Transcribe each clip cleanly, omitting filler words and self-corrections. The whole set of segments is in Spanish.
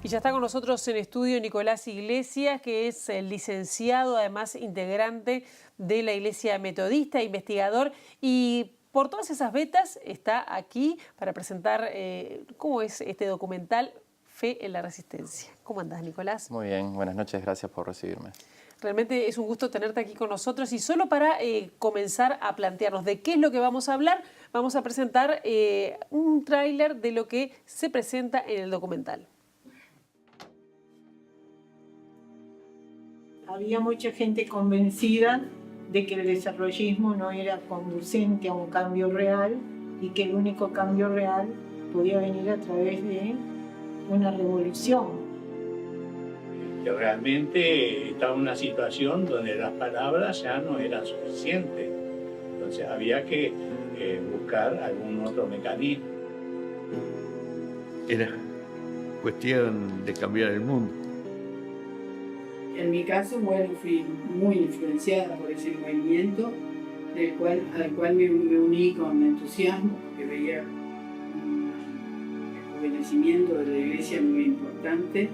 Y ya está con nosotros en estudio Nicolás Iglesias, que es el licenciado, además integrante de la Iglesia Metodista, investigador, y por todas esas vetas está aquí para presentar cómo es este documental Fe en la Resistencia. ¿Cómo andás, Nicolás? Muy bien, buenas noches, gracias por recibirme. Realmente es un gusto tenerte aquí con nosotros y solo para comenzar a plantearnos de qué es lo que vamos a hablar, vamos a presentar un tráiler de lo que se presenta en el documental. Había mucha gente convencida de que el desarrollismo no era conducente a un cambio real y que el único cambio real podía venir a través de una revolución. Que realmente estaba en una situación donde las palabras ya no eran suficientes. Entonces había que buscar algún otro mecanismo. Era cuestión de cambiar el mundo. En mi caso, bueno, fui muy influenciada por ese movimiento, al cual me uní con entusiasmo, porque veía un rejuvenecimiento de la iglesia muy importante.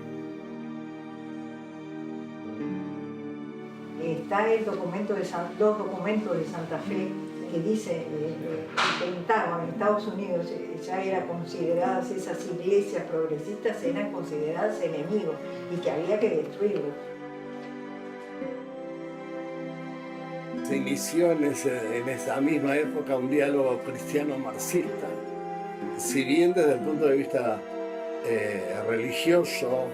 Está el documento dos documentos de Santa Fe que dice que en Estados Unidos ya eran consideradas, esas iglesias progresistas eran consideradas enemigos y que había que destruirlos. Se inició en esa misma época un diálogo cristiano-marxista. Si bien desde el punto de vista religioso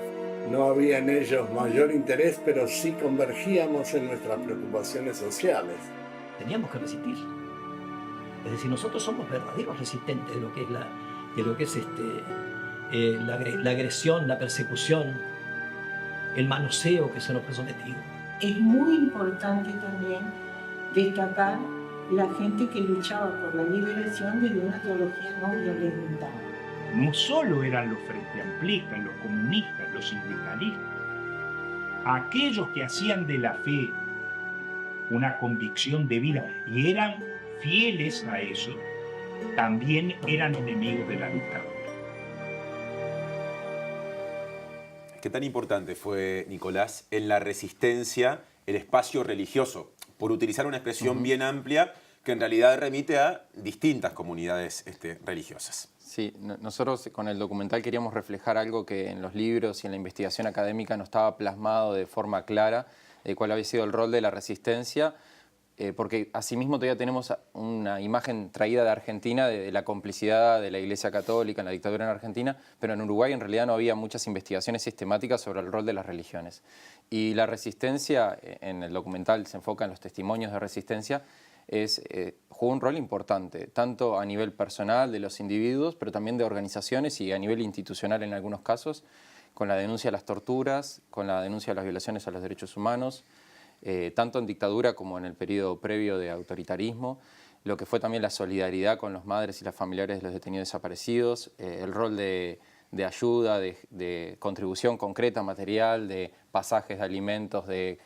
no había en ellos mayor interés, pero sí convergíamos en nuestras preocupaciones sociales. Teníamos que resistir. Es decir, nosotros somos verdaderos resistentes de lo que es la agresión, la persecución, el manoseo que se nos ha sometido. Es muy importante también destacar la gente que luchaba por la liberación desde una teología no violenta. No solo eran los frente amplistas, los comunistas, los sindicalistas, aquellos que hacían de la fe una convicción de vida y eran fieles a eso, también eran enemigos de la dictadura. ¿Qué tan importante fue, Nicolás, en la resistencia el espacio religioso? Por utilizar una expresión bien amplia que en realidad remite a distintas comunidades religiosas. Sí, nosotros con el documental queríamos reflejar algo que en los libros y en la investigación académica no estaba plasmado de forma clara, cuál había sido el rol de la resistencia, porque asimismo todavía tenemos una imagen traída de Argentina de la complicidad de la Iglesia Católica en la dictadura en Argentina, pero en Uruguay en realidad no había muchas investigaciones sistemáticas sobre el rol de las religiones. Y la resistencia, en el documental se enfoca en los testimonios de resistencia, jugó un rol importante, tanto a nivel personal de los individuos, pero también de organizaciones y a nivel institucional en algunos casos, con la denuncia de las torturas, con la denuncia de las violaciones a los derechos humanos, tanto en dictadura como en el periodo previo de autoritarismo, lo que fue también la solidaridad con los madres y las familiares de los detenidos desaparecidos, el rol de ayuda, de contribución concreta, material, de pasajes de alimentos, de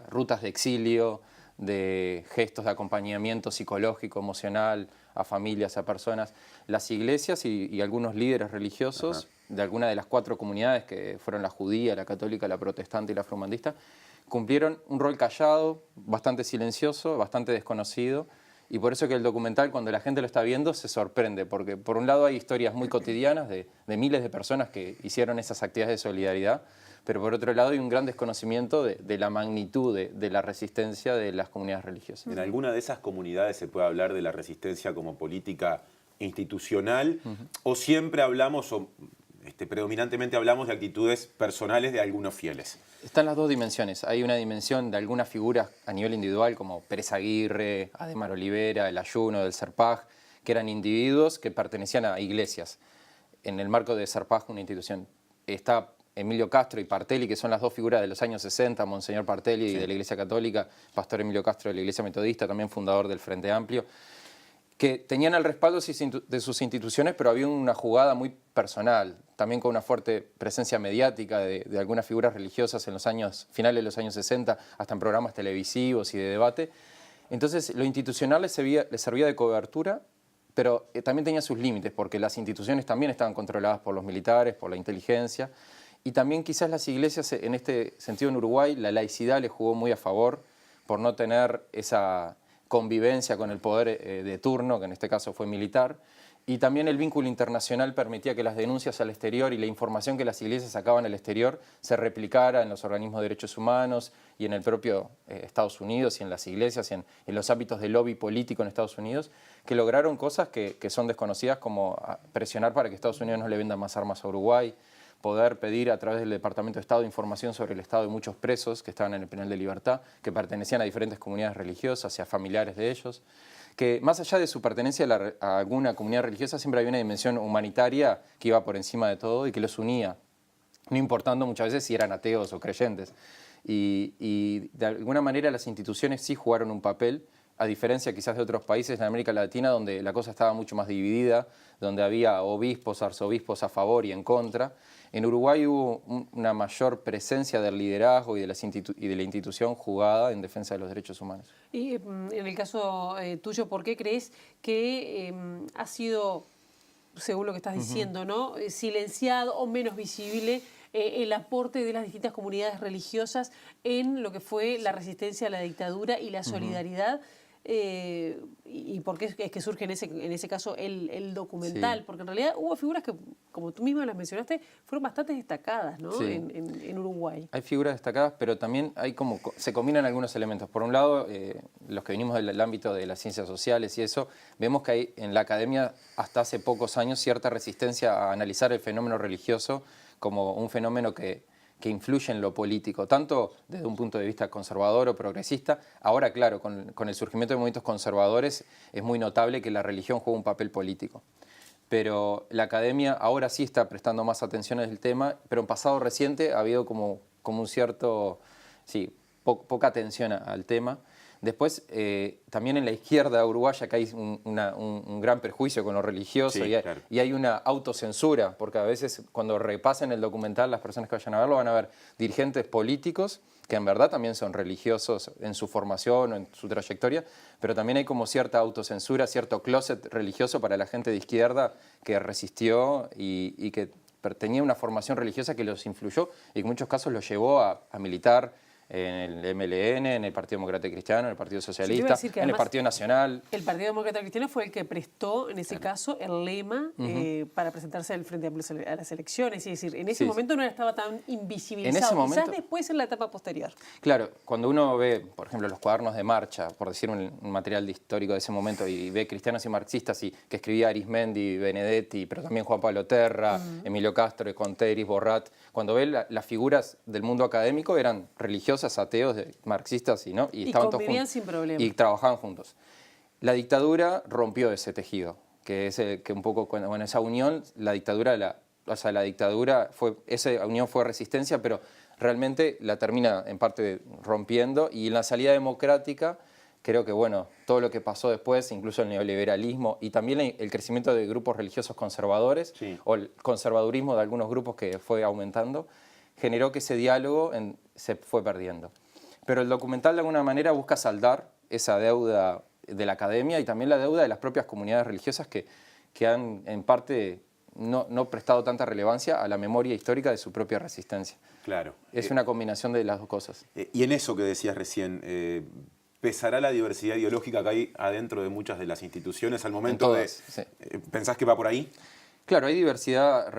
rutas de exilio, de gestos de acompañamiento psicológico, emocional a familias, a personas. Las iglesias y algunos líderes religiosos de alguna de las 4 comunidades que fueron la judía, la católica, la protestante y la afromandista, cumplieron un rol callado, bastante silencioso, bastante desconocido, y por eso que el documental, cuando la gente lo está viendo, se sorprende, porque por un lado hay historias muy cotidianas de miles de personas que hicieron esas actividades de solidaridad, pero por otro lado hay un gran desconocimiento de la magnitud de la resistencia de las comunidades religiosas. ¿En alguna de esas comunidades se puede hablar de la resistencia como política institucional o siempre hablamos, predominantemente hablamos de actitudes personales de algunos fieles? Están las dos dimensiones. Hay una dimensión de algunas figuras a nivel individual como Pérez Aguirre, Ademar Olivera, el Ayuno del Serpaj, que eran individuos que pertenecían a iglesias. En el marco de Serpaj, una institución, está Emilio Castro y Partelli, que son las dos figuras de los años 60, Monseñor Partelli de la Iglesia Católica, Pastor Emilio Castro de la Iglesia Metodista, también fundador del Frente Amplio, que tenían el respaldo de sus instituciones, pero había una jugada muy personal, también con una fuerte presencia mediática de algunas figuras religiosas en los finales de los años 60, hasta en programas televisivos y de debate. Entonces, lo institucional les servía de cobertura, pero también tenía sus límites, porque las instituciones también estaban controladas por los militares, por la inteligencia, y también quizás las iglesias, en este sentido en Uruguay, la laicidad le jugó muy a favor por no tener esa convivencia con el poder de turno, que en este caso fue militar, y también el vínculo internacional permitía que las denuncias al exterior y la información que las iglesias sacaban al exterior se replicara en los organismos de derechos humanos y en el propio Estados Unidos y en las iglesias y en los ámbitos de lobby político en Estados Unidos, que lograron cosas que son desconocidas, como presionar para que Estados Unidos no le venda más armas a Uruguay, poder pedir a través del Departamento de Estado información sobre el estado de muchos presos que estaban en el penal de libertad, que pertenecían a diferentes comunidades religiosas y a familiares de ellos, que más allá de su pertenencia a alguna comunidad religiosa, siempre había una dimensión humanitaria que iba por encima de todo y que los unía, no importando muchas veces si eran ateos o creyentes. Y de alguna manera las instituciones sí jugaron un papel, a diferencia quizás de otros países en América Latina, donde la cosa estaba mucho más dividida, donde había obispos, arzobispos a favor y en contra. En Uruguay hubo una mayor presencia del liderazgo y de la institución jugada en defensa de los derechos humanos. Y en el caso tuyo, ¿por qué crees que ha sido, según lo que estás diciendo, ¿no?, silenciado o menos visible el aporte de las distintas comunidades religiosas en lo que fue la resistencia a la dictadura y la solidaridad? ¿Y por qué es que surge en ese caso el documental? Sí. Porque en realidad hubo figuras que, como tú misma las mencionaste, fueron bastante destacadas, ¿no?, Sí. en Uruguay. Hay figuras destacadas, pero también se combinan algunos elementos. Por un lado, los que venimos del ámbito de las ciencias sociales y eso, vemos que hay en la academia hasta hace pocos años cierta resistencia a analizar el fenómeno religioso como un fenómeno que influye en lo político, tanto desde un punto de vista conservador o progresista. Ahora, claro, con el surgimiento de movimientos conservadores es muy notable que la religión juega un papel político. Pero la academia ahora sí está prestando más atención al tema, pero en pasado reciente ha habido como un cierto, poca atención al tema. Después, también en la izquierda uruguaya, que hay un gran perjuicio con lo religioso, Sí, claro. y hay una autocensura, porque a veces cuando repasen el documental, las personas que vayan a verlo van a ver dirigentes políticos que en verdad también son religiosos en su formación o en su trayectoria, pero también hay como cierta autocensura, cierto closet religioso para la gente de izquierda que resistió y que tenía una formación religiosa que los influyó y que en muchos casos los llevó a militar en el MLN, en el Partido Demócrata Cristiano, en el Partido Socialista, en el Partido Nacional. El Partido Demócrata Cristiano fue el que prestó, en ese caso, el lema para presentarse al Frente Amplio a las elecciones. Es decir, en ese momento no estaba tan invisibilizado, en ese momento, quizás después en la etapa posterior. Claro, cuando uno ve, por ejemplo, los cuadernos de marcha, por decir un material histórico de ese momento, y ve cristianos y marxistas que escribía Arismendi, Benedetti, pero también Juan Pablo Terra, Emilio Castro, Conteris, Borrat, cuando ve las figuras del mundo académico eran religiosas, ateos, marxistas y estaban todos juntos sin problema. y trabajaban juntos. La dictadura rompió ese tejido, que es que un poco, esa unión, esa unión fue resistencia, pero realmente la termina en parte rompiendo, y en la salida democrática creo que todo lo que pasó después, incluso el neoliberalismo y también el crecimiento de grupos religiosos conservadores, o el conservadurismo de algunos grupos que fue aumentando, generó que ese diálogo se fue perdiendo. Pero el documental de alguna manera busca saldar esa deuda de la academia y también la deuda de las propias comunidades religiosas que han en parte no prestado tanta relevancia a la memoria histórica de su propia resistencia. Claro. Es una combinación de las dos cosas. Y en eso que decías recién, ¿pesará la diversidad ideológica que hay adentro de muchas de las instituciones al momento sí. ¿Pensás que va por ahí? Claro, hay diversidad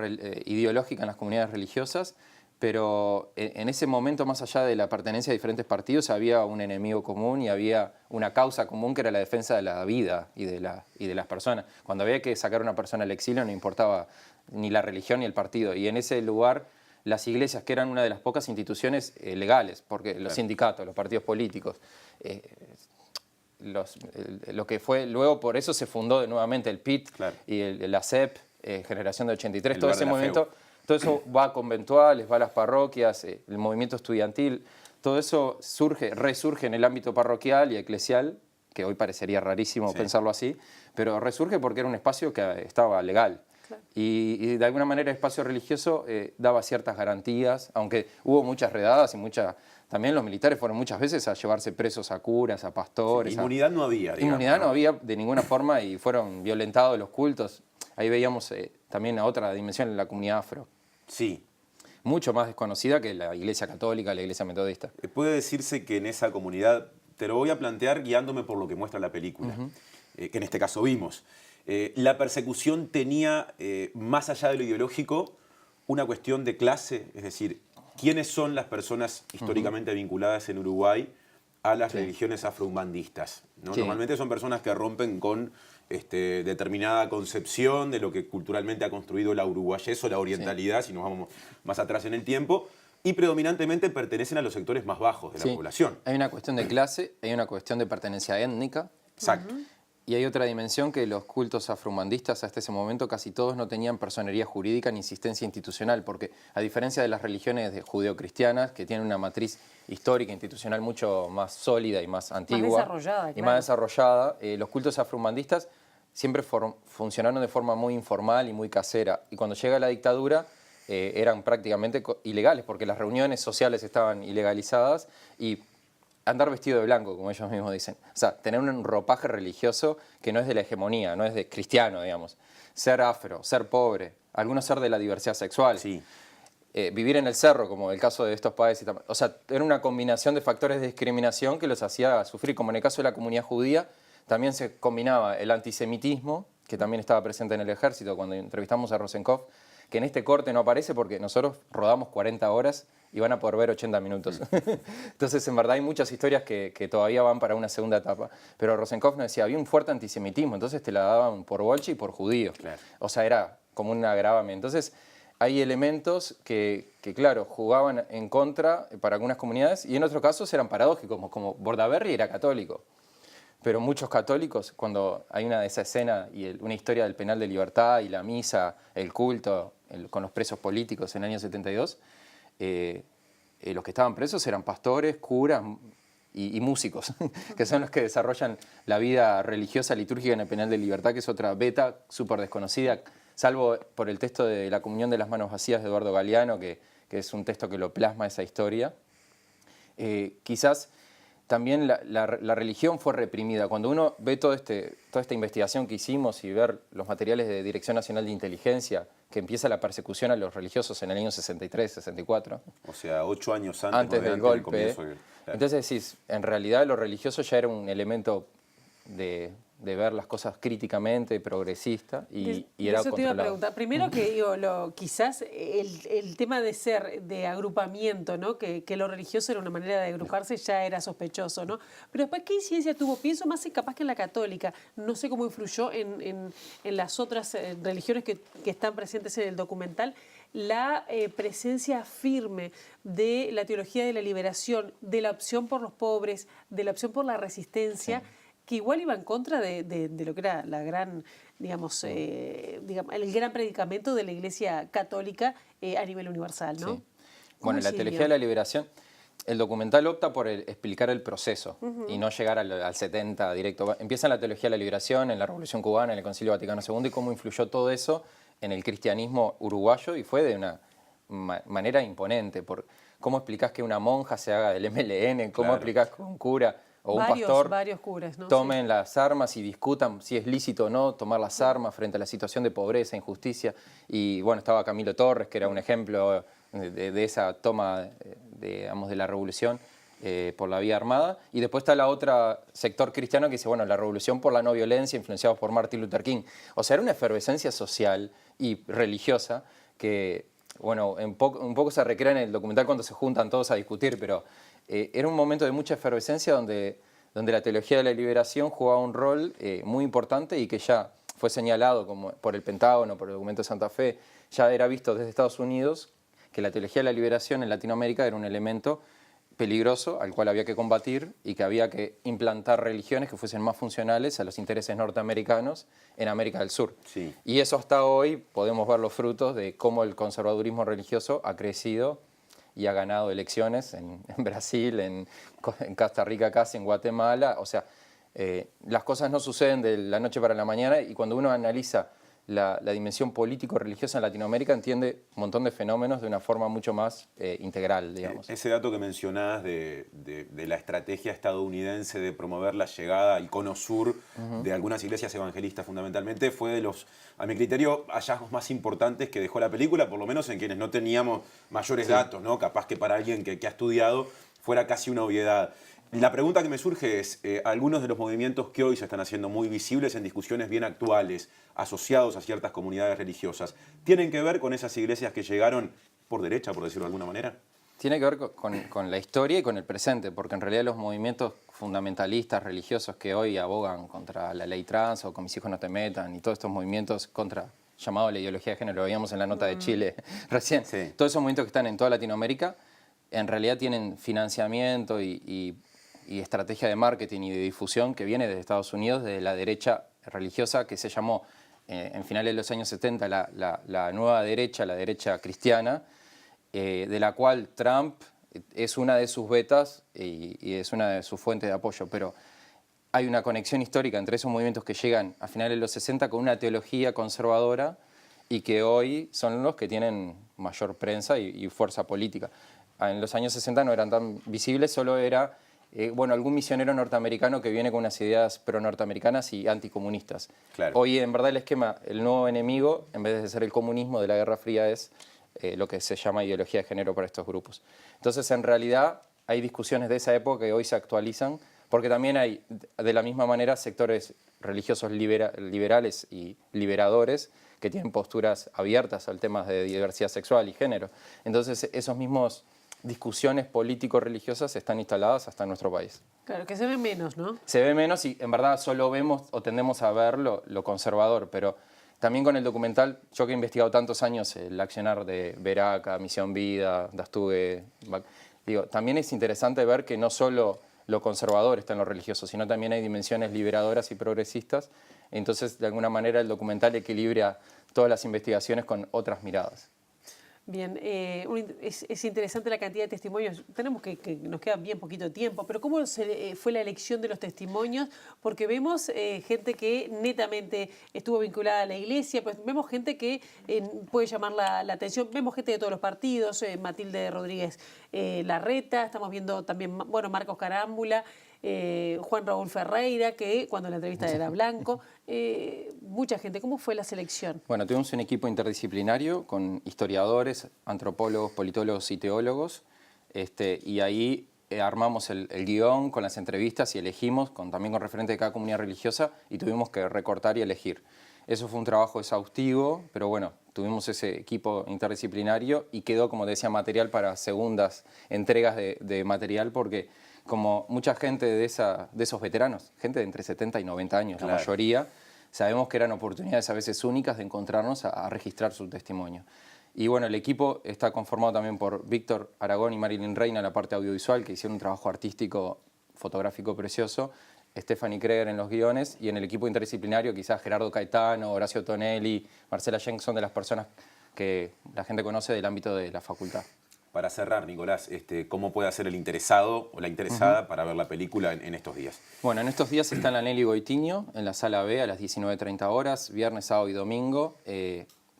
ideológica en las comunidades religiosas, pero en ese momento, más allá de la pertenencia a diferentes partidos, había un enemigo común y había una causa común que era la defensa de la vida y de las personas. Cuando había que sacar a una persona al exilio no importaba ni la religión ni el partido. Y en ese lugar las iglesias, que eran una de las pocas instituciones legales, porque los sindicatos, los partidos políticos, lo que fue luego, por eso se fundó nuevamente el PIT y la CEP, Generación de 83, todo ese movimiento. Todo eso va a conventuales, va a las parroquias, el movimiento estudiantil, todo eso resurge en el ámbito parroquial y eclesial, que hoy parecería rarísimo pensarlo así, pero resurge porque era un espacio que estaba legal. Claro. Y de alguna manera el espacio religioso daba ciertas garantías, aunque hubo muchas redadas y también los militares fueron muchas veces a llevarse presos a curas, a pastores. Sí, inmunidad no había, digamos, Inmunidad no había de ninguna forma y fueron violentados los cultos. Ahí veíamos también a otra dimensión en la comunidad afro. Sí. Mucho más desconocida que la Iglesia Católica, la Iglesia Metodista. Puede decirse que en esa comunidad, te lo voy a plantear guiándome por lo que muestra la película, que en este caso vimos. La persecución tenía, más allá de lo ideológico, una cuestión de clase, es decir, ¿quiénes son las personas históricamente vinculadas en Uruguay a las religiones afroumbandistas? ¿No? Sí. Normalmente son personas que rompen con determinada concepción de lo que culturalmente ha construido la uruguayez o la orientalidad, si nos vamos más atrás en el tiempo, y predominantemente pertenecen a los sectores más bajos de la población. Hay una cuestión de clase, hay una cuestión de pertenencia étnica. Exacto. Y hay otra dimensión que los cultos afroumbandistas hasta ese momento casi todos no tenían personería jurídica ni insistencia institucional, porque a diferencia de las religiones judeocristianas, que tienen una matriz histórica, institucional mucho más sólida y más antigua, más desarrollada, y más desarrollada, los cultos afroumbandistas siempre funcionaron de forma muy informal y muy casera. Y cuando llega la dictadura eran prácticamente ilegales, porque las reuniones sociales estaban ilegalizadas y andar vestido de blanco, como ellos mismos dicen. O sea, tener un ropaje religioso que no es de la hegemonía, no es de cristiano, digamos. Ser afro, ser pobre, algunos ser de la diversidad sexual. Sí. Vivir en el cerro, como el caso de estos padres. O sea, era una combinación de factores de discriminación que los hacía sufrir, como en el caso de la comunidad judía. También se combinaba el antisemitismo, que también estaba presente en el ejército cuando entrevistamos a Rosenkopf, que en este corte no aparece porque nosotros rodamos 40 horas y van a poder ver 80 minutos. Entonces, en verdad, hay muchas historias que todavía van para una segunda etapa. Pero Rosenkopf nos decía, había un fuerte antisemitismo, entonces te la daban por bolche y por judío. Claro. O sea, era como un agravame. Entonces, hay elementos que, claro, jugaban en contra para algunas comunidades y en otros casos eran paradójicos, como Bordaberry era católico. Pero muchos católicos, cuando hay esa escena y una historia del penal de libertad y la misa, el culto con los presos políticos en el año 72, los que estaban presos eran pastores, curas y músicos, que son los que desarrollan la vida religiosa litúrgica en el penal de libertad, que es otra beta súper desconocida, salvo por el texto de La comunión de las manos vacías de Eduardo Galeano, que es un texto que lo plasma esa historia. Quizás también la religión fue reprimida. Cuando uno ve toda esta investigación que hicimos y ver los materiales de Dirección Nacional de Inteligencia, que empieza la persecución a los religiosos en el año 63, 64. O sea, 8 años antes del golpe. Claro. Entonces decís, en realidad lo religioso ya era un elemento de ver las cosas críticamente, progresista, y era eso te iba a controlado. preguntar. Primero que digo, quizás el tema de ser de agrupamiento, ¿no? Que lo religioso era una manera de agruparse, ya era sospechoso, ¿no? Pero después, ¿qué incidencia tuvo? Pienso más capaz que en la católica. No sé cómo influyó en las otras religiones que están presentes en el documental. La presencia firme de la teología de la liberación, de la opción por los pobres, de la opción por la resistencia, que igual iba en contra de lo que era la gran, digamos, el gran predicamento de la Iglesia Católica a nivel universal, ¿no? Sí. Bueno, la teología de la liberación, el documental opta por explicar el proceso y no llegar al 70 directo. Empieza en la teología de la liberación, en la Revolución Cubana, en el Concilio Vaticano II, y cómo influyó todo eso en el cristianismo uruguayo, y fue de una manera imponente. ¿Cómo explicás que una monja se haga del MLN? ¿Cómo explicás que un cura o un pastor varios curas, ¿no? tomen las armas y discutan si es lícito o no tomar las armas frente a la situación de pobreza, injusticia? Y bueno, estaba Camilo Torres, que era un ejemplo de esa toma de la revolución por la vía armada. Y después está la otra sector cristiano que dice, bueno, la revolución por la no violencia, influenciados por Martin Luther King. O sea, era una efervescencia social y religiosa que, bueno, un poco se recrea en el documental cuando se juntan todos a discutir, pero era un momento de mucha efervescencia donde la teología de la liberación jugaba un rol muy importante y que ya fue señalado como por el Pentágono, por el documento de Santa Fe, ya era visto desde Estados Unidos que la teología de la liberación en Latinoamérica era un elemento peligroso al cual había que combatir y que había que implantar religiones que fuesen más funcionales a los intereses norteamericanos en América del Sur. Sí. Y eso hasta hoy podemos ver los frutos de cómo el conservadurismo religioso ha crecido y ha ganado elecciones en Brasil, en Costa Rica casi, en Guatemala. O sea, las cosas no suceden de la noche para la mañana, y cuando uno analiza la dimensión político-religiosa en Latinoamérica entiende un montón de fenómenos de una forma mucho más integral, digamos. Ese dato que mencionás de la estrategia estadounidense de promover la llegada al cono sur de algunas iglesias evangelistas fundamentalmente fue de los, a mi criterio, hallazgos más importantes que dejó la película, por lo menos en quienes no teníamos mayores datos, ¿no? Capaz que para alguien que ha estudiado fuera casi una obviedad. La pregunta que me surge es, algunos de los movimientos que hoy se están haciendo muy visibles en discusiones bien actuales, asociados a ciertas comunidades religiosas, ¿tienen que ver con esas iglesias que llegaron por derecha, por decirlo de alguna manera? Tiene que ver con la historia y con el presente, porque en realidad los movimientos fundamentalistas religiosos que hoy abogan contra la ley trans o con mis hijos no te metan y todos estos movimientos contra, llamado la ideología de género, lo veíamos en la nota de Chile recién, todos esos movimientos que están en toda Latinoamérica, en realidad tienen financiamiento y estrategia de marketing y de difusión que viene desde Estados Unidos, desde la derecha religiosa que se llamó en finales de los años 70 la nueva derecha, la derecha cristiana, de la cual Trump es una de sus vetas y es una de sus fuentes de apoyo, pero hay una conexión histórica entre esos movimientos que llegan a finales de los 60 con una teología conservadora y que hoy son los que tienen mayor prensa y fuerza política. En los años 60 no eran tan visibles, solo era algún misionero norteamericano que viene con unas ideas pro-norteamericanas y anticomunistas. Claro. Hoy, en verdad, el esquema, el nuevo enemigo, en vez de ser el comunismo de la Guerra Fría, es lo que se llama ideología de género para estos grupos. Entonces, en realidad, hay discusiones de esa época que hoy se actualizan, porque también hay, de la misma manera, sectores religiosos liberales y liberadores que tienen posturas abiertas al tema de diversidad sexual y género. Entonces, esos mismos discusiones político-religiosas están instaladas hasta en nuestro país. Claro, que se ve menos, ¿no? Se ve menos y en verdad solo vemos o tendemos a ver lo conservador, pero también con el documental, yo que he investigado tantos años el accionar de Veraca, Misión Vida, Dastugue, digo, también es interesante ver que no solo lo conservador está en lo religioso, sino también hay dimensiones liberadoras y progresistas, entonces de alguna manera el documental equilibra todas las investigaciones con otras miradas. Bien, es interesante la cantidad de testimonios. Tenemos que nos queda bien poquito tiempo, pero ¿cómo fue la elección de los testimonios? Porque vemos gente que netamente estuvo vinculada a la iglesia, pues vemos gente que puede llamar la atención, vemos gente de todos los partidos, Matilde Rodríguez Larreta, estamos viendo también, Marcos Carámbula, Juan Raúl Ferreira, que cuando la entrevista era blanco, mucha gente. ¿Cómo fue la selección? Bueno, tuvimos un equipo interdisciplinario con historiadores, antropólogos, politólogos y teólogos, y ahí armamos el guión con las entrevistas y elegimos, también con referente de cada comunidad religiosa, y tuvimos que recortar y elegir. Eso fue un trabajo exhaustivo, pero bueno, tuvimos ese equipo interdisciplinario y quedó, como decía, material para segundas entregas de material, porque como mucha gente de esos veteranos, gente de entre 70 y 90 años, claro, la mayoría, sabemos que eran oportunidades a veces únicas de encontrarnos a registrar su testimonio. Y bueno, el equipo está conformado también por Víctor Aragón y Marilyn Reina en la parte audiovisual, que hicieron un trabajo artístico, fotográfico precioso, Stephanie Kreger en los guiones, y en el equipo interdisciplinario quizás Gerardo Caetano, Horacio Tonelli, Marcela Schenk son de las personas que la gente conoce del ámbito de la facultad. Para cerrar, Nicolás, ¿cómo puede hacer el interesado o la interesada para ver la película en estos días? Bueno, en estos días está en la Nelly Goitiño, en la sala B a las 19:30 horas, viernes, sábado y domingo.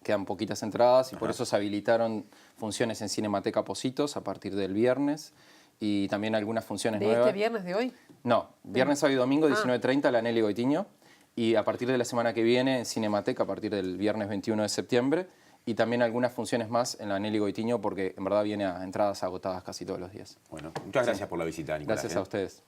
Quedan poquitas entradas y por eso se habilitaron funciones en Cinemateca Positos a partir del viernes y también algunas funciones nuevas. ¿De este viernes de hoy? No, viernes, sábado y domingo, 19:30, la Nelly Goitiño. Y a partir de la semana que viene en Cinemateca, a partir del viernes 21 de septiembre. Y también algunas funciones más en la Nelly Goitiño, porque en verdad viene a entradas agotadas casi todos los días. Bueno, muchas gracias por la visita, Nicolás. Gracias a ustedes.